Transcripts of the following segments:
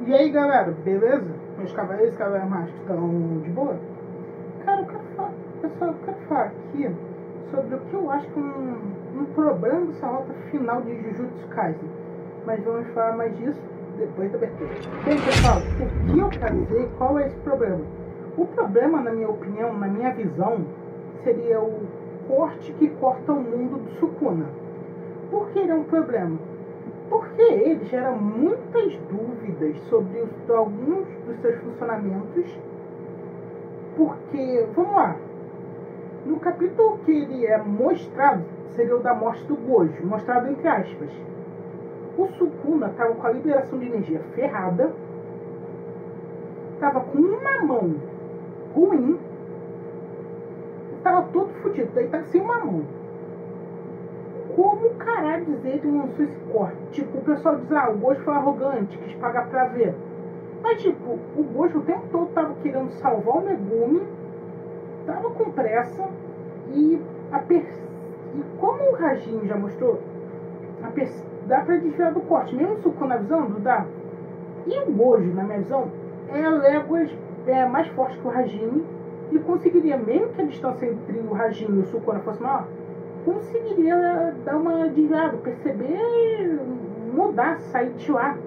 E aí galera, beleza? Meus cavaleiros e cavaleiros mágicos estão de boa? Cara, eu quero falar aqui sobre o que eu acho que é um problema dessa rota final de Jujutsu Kaisen. Mas vamos falar mais disso depois da abertura. Bem pessoal, o que eu quero dizer e qual é esse problema? O problema, na minha opinião, na minha visão, seria o corte que corta o mundo do Sukuna. Por que ele é um problema? Porque ele gera muitas dúvidas sobre alguns dos seus funcionamentos. Porque, vamos lá, no capítulo que ele é mostrado, seria o da morte do Gojo, mostrado entre aspas. O Sukuna estava com a liberação de energia ferrada, estava com uma mão ruim, estava todo fodido, daí estava sem uma mão. Como caralho dizer ele não lançou esse corte? Tipo, o pessoal diz, o Gojo foi arrogante, quis pagar pra ver. Mas tipo, o Gojo o tempo todo tava querendo salvar o Megumi, tava com pressa, e como o Hajime já mostrou, dá pra desviar do corte, mesmo o Sukuna avisando, dá. E o Gojo, na minha visão, é léguas mais forte que o Hajime, e conseguiria, mesmo que a distância entre o Hajime e o Sukuna fosse maior, conseguiria dar uma desviada, perceber, mudar, sair de lá,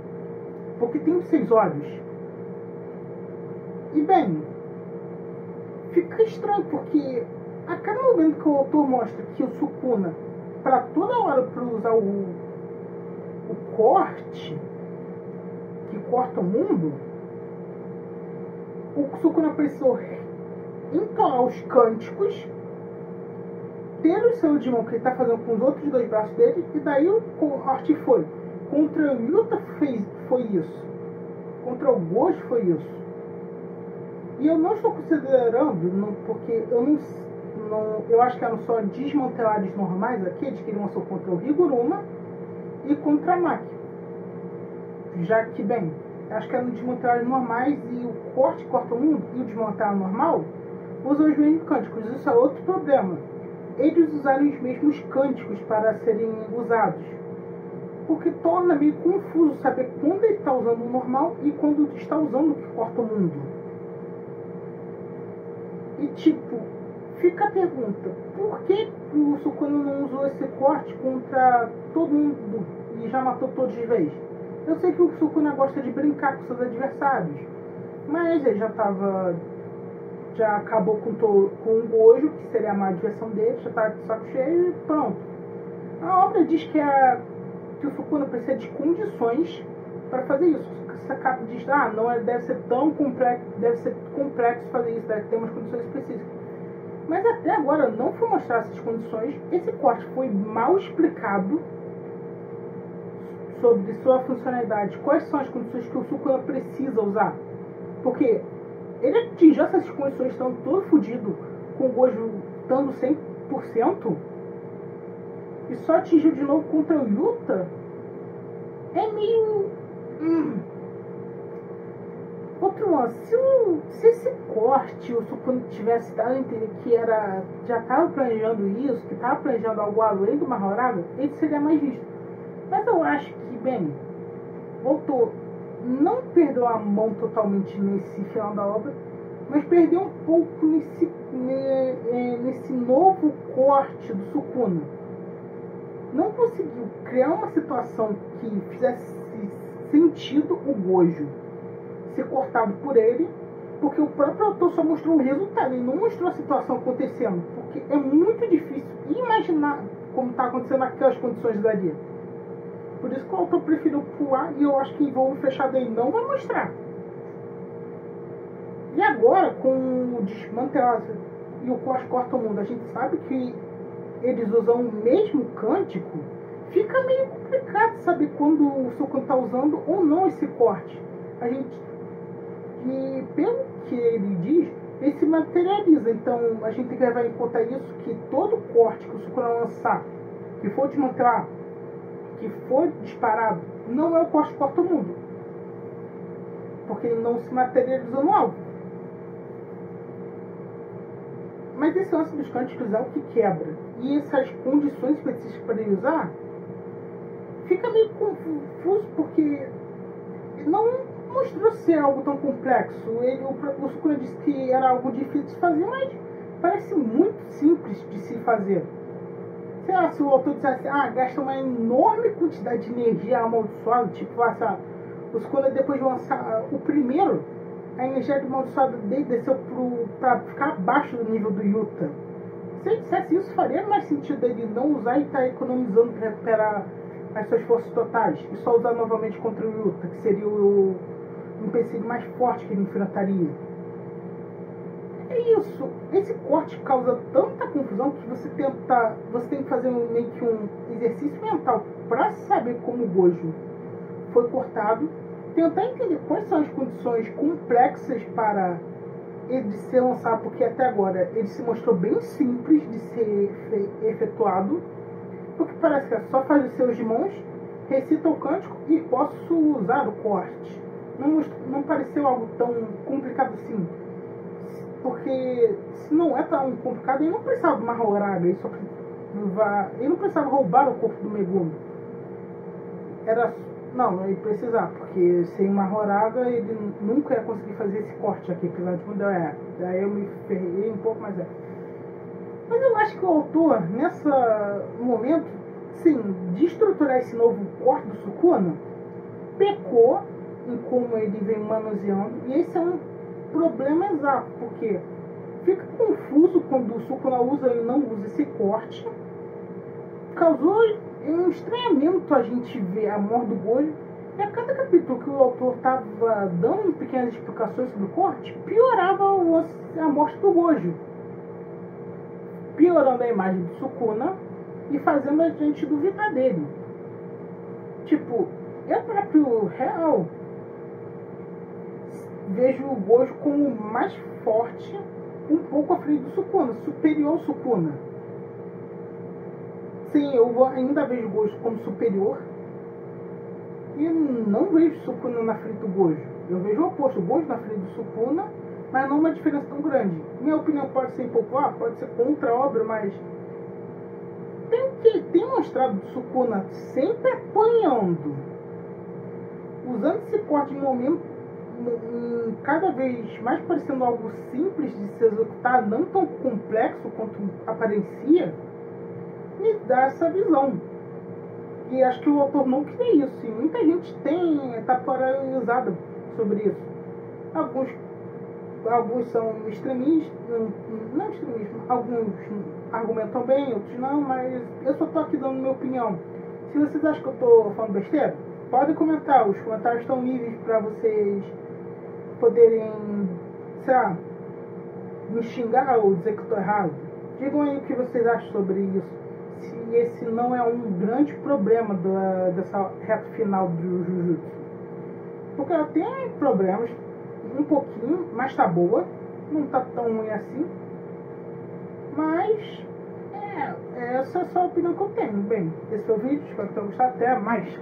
porque tem os 6 olhos. E bem, fica estranho, porque a cada momento que o autor mostra que o Sukuna, para toda hora para usar o corte, que corta o mundo, o Sukuna precisou entoar os cânticos, ter o seu de mão que ele está fazendo com os outros 2 braços dele, e daí o corte foi. Contra o Yuta foi isso. Contra o Gojo foi isso. E eu não estou considerando, porque eu acho que eram só desmantelados normais aqueles que ele lançou contra o Higuruma e contra a Maki. Já que, bem, acho que eram desmantelados normais e o corte corta o mundo e o desmantelar normal usa os mesmos cânticos. Isso é outro problema. Eles usaram os mesmos cânticos para serem usados, porque torna meio confuso saber quando ele está usando o normal e quando está usando o que corta o mundo. E tipo, fica a pergunta, por que o Sukuna não usou esse corte contra todo mundo e já matou todos de vez? Eu sei que o Sukuna gosta de brincar com seus adversários, mas ele já acabou com o Gojo, que seria a má diversão dele, já tá de saco cheio e pronto. A obra diz que o Sukuna precisa de condições para fazer isso. Essa capa diz, deve ser tão complexo, deve ser complexo fazer isso, deve ter umas condições específicas. Mas até agora não foi mostrar essas condições. Esse corte foi mal explicado sobre sua funcionalidade, quais são as condições que o Sukuna precisa usar. Porque ele atingiu essas condições estando todo fodido, com o Gojo estando 100%, e só atingiu de novo contra o Yuta. É meio... Outro lance, se esse corte o Sukuna tivesse dado a entender que já estava planejando isso, que estava planejando algo além do Mahoraga, ele seria mais visto. Mas eu acho que, bem, voltou. Não perdeu a mão totalmente nesse final da obra, mas perdeu um pouco nesse novo corte do Sukuna. Não conseguiu criar uma situação que fizesse sentido o Gojo ser cortado por ele, porque o próprio autor só mostrou o resultado, ele não mostrou a situação acontecendo, porque é muito difícil imaginar como está acontecendo naquelas condições dali. Por isso que o autor preferiu pular, e eu acho que em voo fechado ele não vai mostrar. E agora, com o desmantelado e o corta o mundo, a gente sabe que eles usam o mesmo cântico, fica meio complicado saber quando o Sukuna está usando ou não esse corte. E pelo que ele diz, ele se materializa. Então a gente tem que levar em conta isso, que todo corte que o Sukuna lançar, que for desmantelar, que for disparado, não é o corte que corta o mundo, porque ele não se materializou no alvo. Mas esse lance dos cânticos é o que quebra, e essas condições específicas para ele usar fica meio confuso, porque não mostrou ser algo tão complexo. O Sukuna disse que era algo difícil de fazer, mas parece muito simples de se fazer. Sei lá, se o autor dissesse, gasta uma enorme quantidade de energia amaldiçoada, tipo, o Sukuna depois de lançar o primeiro, a energia amaldiçoada dele desceu pra ficar abaixo do nível do Yuta. Se ele dissesse isso, faria mais sentido ele não usar e estar economizando para recuperar as suas forças totais e só usar novamente contra o Yuta, que seria o empecilho mais forte que ele enfrentaria. É isso. Esse corte causa tanta confusão que você tem que fazer meio que um exercício mental para saber como o Gojo foi cortado, tentar entender quais são as condições complexas para ele de ser lançado, porque até agora ele se mostrou bem simples de ser efetuado, porque parece que é só fazer seus mãos, recita o cântico e posso usar o corte. Não pareceu algo tão complicado assim, porque se não é tão complicado, ele não precisava de uma Horaga, ele não precisava roubar o corpo do Megumi. Não ia precisar, porque sem uma Horaga ele nunca ia conseguir fazer esse corte aqui, apesar de quando daí eu me ferrei um pouco, mas Mas eu acho que o autor, nesse momento, sim, de estruturar esse novo corte do Sukuna, pecou em como ele vem manuseando, e esse é um problema exato, porque fica confuso quando o Sukuna usa e não usa esse corte. Causou um estranhamento a gente ver a morte do Gojo, e a cada capítulo que o autor estava dando pequenas explicações sobre o corte, piorava a morte do Gojo, piorando a imagem do Sukuna e fazendo a gente duvidar dele. Tipo, eu próprio real vejo o Gojo como mais forte, um pouco à frente do Sukuna, superior ao Sukuna. Sim, eu ainda vejo o Gojo como superior e não vejo o Sukuna na frente do Gojo. Eu vejo o oposto, o Gojo na frente do Sukuna, mas não uma diferença tão grande. Minha opinião pode ser impopular, pode ser contra a obra, mas tem mostrado o Sukuna sempre apanhando, usando esse corte de momento, cada vez mais parecendo algo simples de se executar, não tão complexo quanto aparecia, me dá essa visão. E acho que o autor não queria isso, e muita gente está paralisada sobre isso. Alguns são extremistas, não extremistas, alguns argumentam bem, outros não, mas eu só estou aqui dando minha opinião. Se vocês acham que eu estou falando besteira, podem comentar, os comentários estão livres para vocês poderem, sei lá, me xingar ou dizer que eu estou errado. Digam aí o que vocês acham sobre isso. Se esse não é um grande problema dessa reta final do Jujutsu. Porque ela tem problemas, um pouquinho, mas tá boa. Não tá tão ruim assim. Mas essa é só a opinião que eu tenho. Bem, esse foi o vídeo, espero que tenham gostado. Até mais!